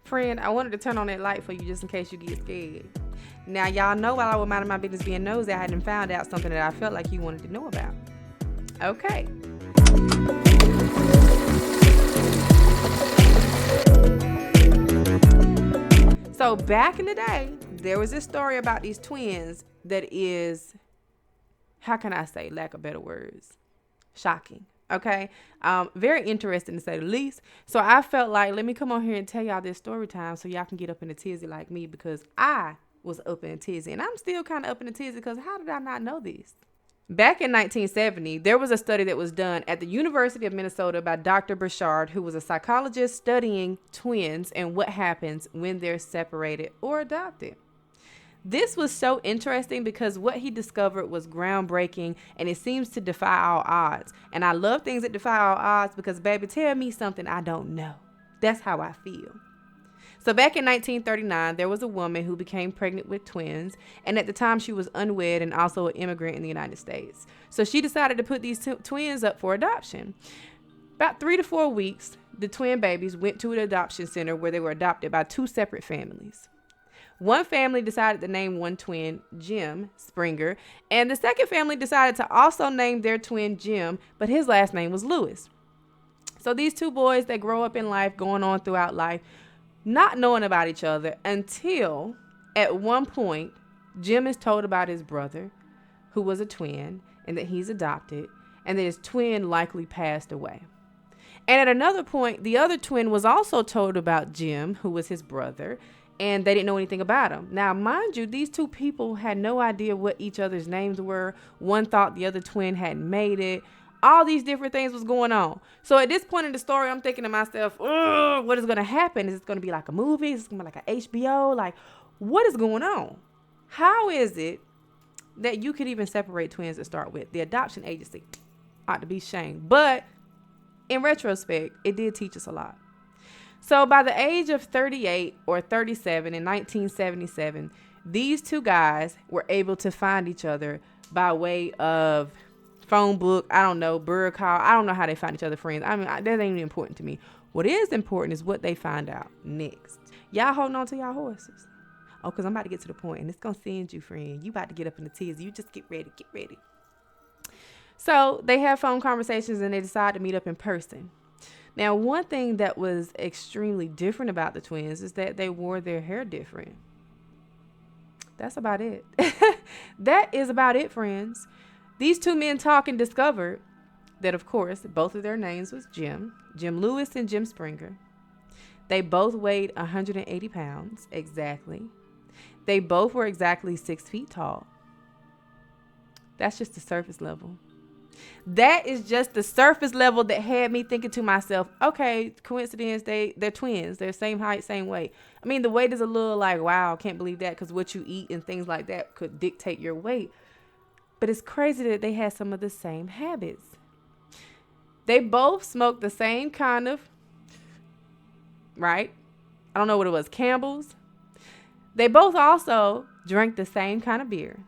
Friend, I wanted to turn on that light for you just in case you get scared. Now, y'all know while I was minding my business being nosy, I hadn't found out something that I felt like you wanted to know about. Okay. So back in the day, there was this story about these twins that is, how can I say, lack of better words, shocking. Okay. Very interesting to say the least. So I felt like, let me come on here and tell y'all this story time so y'all can get up in a tizzy like me, because I was up in a tizzy and I'm still kind of up in a tizzy because how did I not know this? Back in 1970, there was a study that was done at the University of Minnesota by Dr. Burchard, who was a psychologist studying twins and what happens when they're separated or adopted. This was so interesting because what he discovered was groundbreaking and it seems to defy all odds. And I love things that defy all odds because, baby, tell me something I don't know. That's how I feel. So back in 1939, there was a woman who became pregnant with twins. And at the time, she was unwed and also an immigrant in the United States. So she decided to put these twins up for adoption. About 3 to 4 weeks, the twin babies went to an adoption center where they were adopted by 2 separate families. One family decided to name one twin Jim Springer, and the second family decided to also name their twin Jim, but his last name was Lewis. So these 2 boys, they grow up in life, going on throughout life, not knowing about each other until at one point, Jim is told about his brother, who was a twin, and that he's adopted, and that his twin likely passed away. And at another point, the other twin was also told about Jim, who was his brother, and they didn't know anything about him. Now, mind you, these 2 people had no idea what each other's names were. One thought the other twin hadn't made it. All these different things was going on. So at this point in the story, I'm thinking to myself, what is going to happen? Is it going to be like a movie? Is it going to be like an HBO? Like, what is going on? How is it that you could even separate twins to start with? The adoption agency ought to be shamed. But in retrospect, it did teach us a lot. So by the age of 38 or 37 in 1977, these 2 guys were able to find each other by way of phone book, I don't know, bird call. I don't know how they find each other, friends. I mean, that ain't even important to me. What is important is what they find out next. Y'all holding on to y'all horses. Oh, because I'm about to get to the point, and it's going to send you, friend. You about to get up in the tizzy. You just get ready. Get ready. So they have phone conversations, and they decide to meet up in person. Now, one thing that was extremely different about the twins is that they wore their hair different. That's about it. That is about it, friends. These 2 men talk and discovered that, of course, both of their names was Jim Lewis and Jim Springer. They both weighed 180 pounds exactly. They both were exactly 6 feet tall. That's just the surface level. That is just the surface level that had me thinking to myself, okay, coincidence, they're twins. They're same height, same weight. I mean, the weight is a little like, wow, I can't believe that, because what you eat and things like that could dictate your weight. But it's crazy that they had some of the same habits. They both smoked the same kind of, right? I don't know what it was, Campbell's. They both also drank the same kind of beer.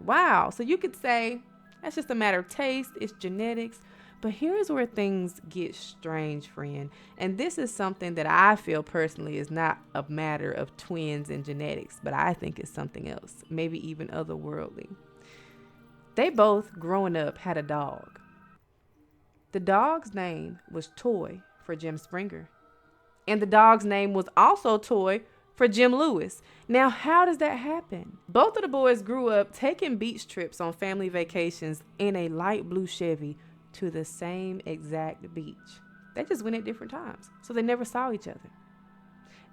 Wow. So you could say, that's just a matter of taste. It's genetics. But here's where things get strange, friend. And this is something that I feel personally is not a matter of twins and genetics, but I think it's something else, maybe even otherworldly. They both, growing up, had a dog. The dog's name was Toy for Jim Springer. And the dog's name was also Toy for Jim Lewis. Now, how does that happen? Both of the boys grew up taking beach trips on family vacations in a light blue Chevy to the same exact beach. They just went at different times, so they never saw each other.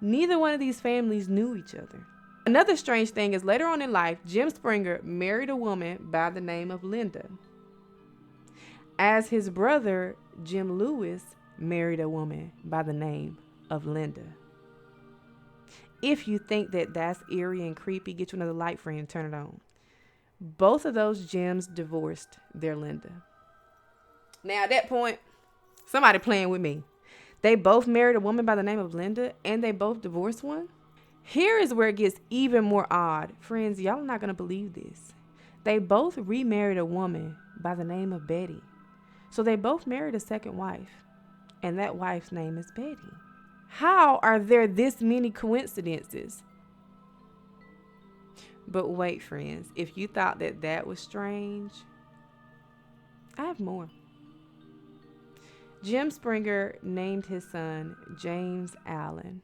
Neither one of these families knew each other. Another strange thing is later on in life, Jim Springer married a woman by the name of Linda, as his brother, Jim Lewis, married a woman by the name of Linda. If you think that that's eerie and creepy, get you another light, friend, and turn it on. Both of those Jims divorced their Linda. Now, at that point, somebody playing with me. They both married a woman by the name of Linda, and they both divorced one. Here is where it gets even more odd. Friends, y'all are not going to believe this. They both remarried a woman by the name of Betty. So they both married a second wife, and that wife's name is Betty. How are there this many coincidences? But wait, friends, if you thought that that was strange, I have more. Jim Springer named his son James Allen.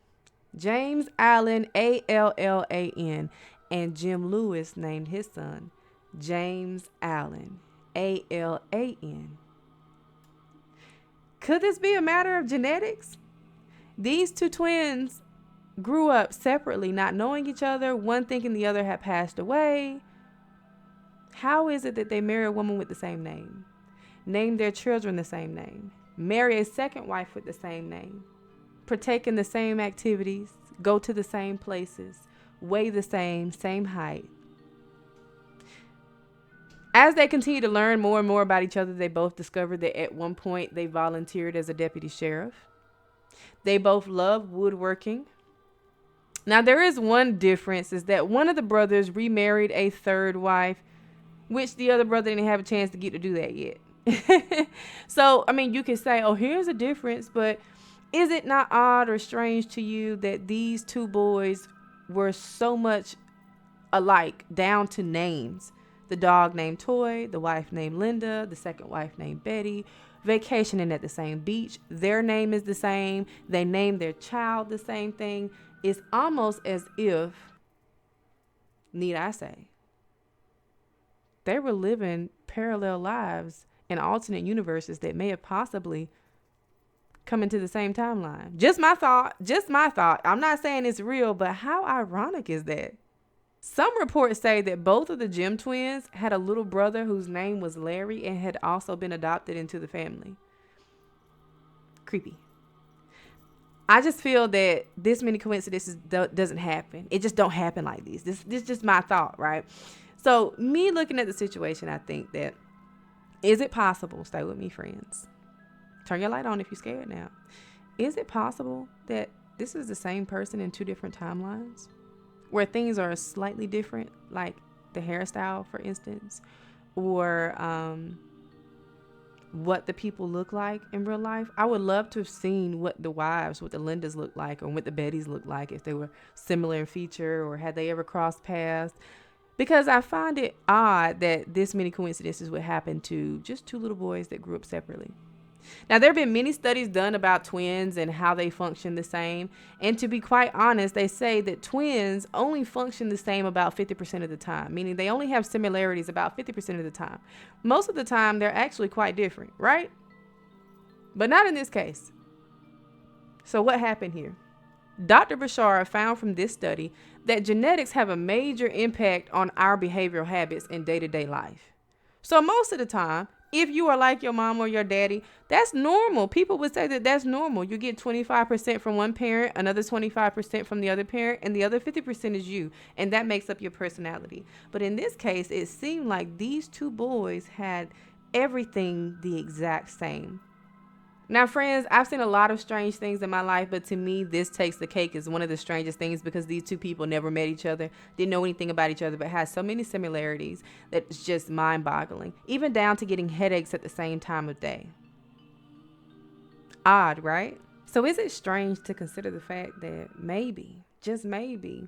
James Allen, Allan. And Jim Lewis named his son James Allen, Allan. Could this be a matter of genetics? These two twins grew up separately, not knowing each other, one thinking the other had passed away. How is it that they marry a woman with the same name, name their children the same name, marry a second wife with the same name, partake in the same activities, go to the same places, weigh the same height? As they continue to learn more and more about each other, they both discovered that at one point they volunteered as a deputy sheriff. They both love woodworking. Now, there is one difference, is that one of the brothers remarried a third wife, which the other brother didn't have a chance to get to do that yet. So, I mean, you can say, oh, here's a difference, but is it not odd or strange to you that these two boys were so much alike down to names? The dog named Toy, the wife named Linda, the second wife named Betty, vacationing at the same beach. Their name is the same. They named their child the same thing. It's almost as if, need I say, they were living parallel lives in alternate universes that may have possibly come into the same timeline. Just my thought. I'm not saying it's real, but how ironic is that? Some reports say that both of the Jim twins had a little brother whose name was Larry and had also been adopted into the family. Creepy. I just feel that this many coincidences doesn't happen. It just don't happen like these. This is just my thought, right? So me looking at the situation, I think that, is it possible, stay with me, friends. Turn your light on if you're scared now. Is it possible that this is the same person in two different timelines, where things are slightly different, like the hairstyle, for instance, or what the people look like in real life? I would love to have seen what the wives, what the Lindas look like, or what the Bettys look like, if they were similar in feature, or had they ever crossed paths. Because I find it odd that this many coincidences would happen to just two little boys that grew up separately. Now, there have been many studies done about twins and how they function the same. And to be quite honest, they say that twins only function the same about 50% of the time, meaning they only have similarities about 50% of the time. Most of the time, they're actually quite different, right? But not in this case. So what happened here? Dr. Bashar found from this study that genetics have a major impact on our behavioral habits in day-to-day life. So most of the time, if you are like your mom or your daddy, that's normal. People would say that that's normal. You get 25% from one parent, another 25% from the other parent, and the other 50% is you. And that makes up your personality. But in this case, it seemed like these two boys had everything the exact same. Now, friends, I've seen a lot of strange things in my life, but to me, this takes the cake as one of the strangest things, because these two people never met each other, didn't know anything about each other, but had so many similarities that it's just mind-boggling, even down to getting headaches at the same time of day. Odd, right? So is it strange to consider the fact that maybe, just maybe,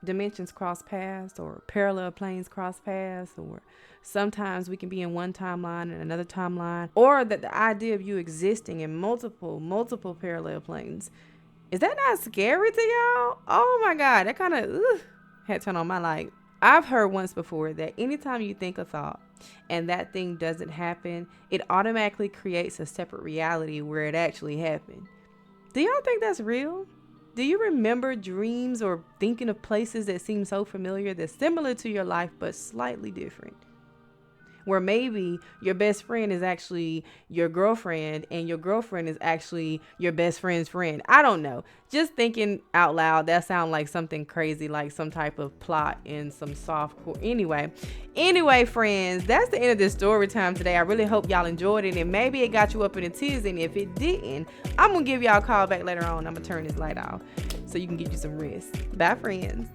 dimensions cross paths, or parallel planes cross paths, or sometimes we can be in one timeline and another timeline, or that the idea of you existing in multiple parallel planes, is that not scary to y'all? Oh my God, that kind of had turned on my light. I've heard once before that anytime you think a thought and that thing doesn't happen, it automatically creates a separate reality where it actually happened. Do y'all think that's real? Do you remember dreams or thinking of places that seem so familiar, that's similar to your life but slightly different? Where maybe your best friend is actually your girlfriend and your girlfriend is actually your best friend's friend. I don't know. Just thinking out loud, that sounds like something crazy, like some type of plot in some soft core. Anyway, friends, that's the end of this story time today. I really hope y'all enjoyed it, and maybe it got you up in a tizzy. And if it didn't, I'm going to give y'all a call back later on. I'm going to turn this light off so you can get you some rest. Bye, friends.